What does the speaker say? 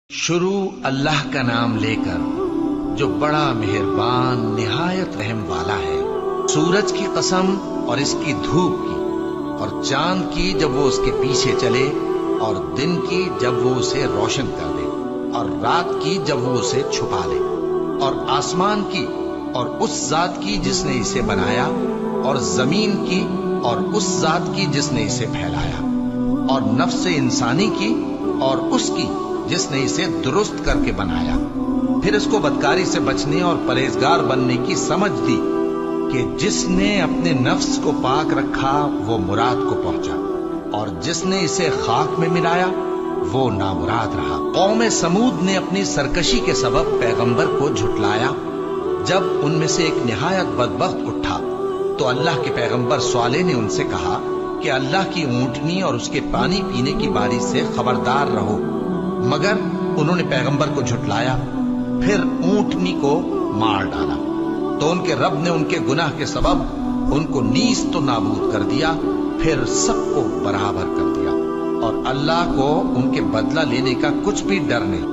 شروع اللہ کا نام لے کر جو بڑا مہربان نہایت رحم والا ہے۔ سورج کی قسم اور اس کی دھوپ کی، اور چاند کی جب وہ اس کے پیچھے چلے، اور دن کی جب وہ اسے روشن کر دے، اور رات کی جب وہ اسے چھپا لے، اور آسمان کی اور اس ذات کی جس نے اسے بنایا، اور زمین کی اور اس ذات کی جس نے اسے پھیلایا، اور نفس انسانی کی اور اس کی جس نے اسے درست کر کے بنایا، پھر اس کو بدکاری سے بچنے اور پرہیزگار بننے کی سمجھ دی کہ جس نے اپنے نفس کو پاک رکھا وہ مراد کو پہنچا، اور جس نے اسے خاک میں ملایا وہ نامراد رہا۔ قوم سمود نے اپنی سرکشی کے سبب پیغمبر کو جھٹلایا۔ جب ان میں سے ایک نہایت بدبخت اٹھا تو اللہ کے پیغمبر صالح نے ان سے کہا کہ اللہ کی اونٹنی اور اس کے پانی پینے کی باری سے خبردار رہو، مگر انہوں نے پیغمبر کو جھٹلایا، پھر اونٹنی کو مار ڈالا تو ان کے رب نے ان کے گناہ کے سبب ان کو نیست و نابود کر دیا، پھر سب کو برابر کر دیا، اور اللہ کو ان کے بدلہ لینے کا کچھ بھی ڈر نہیں۔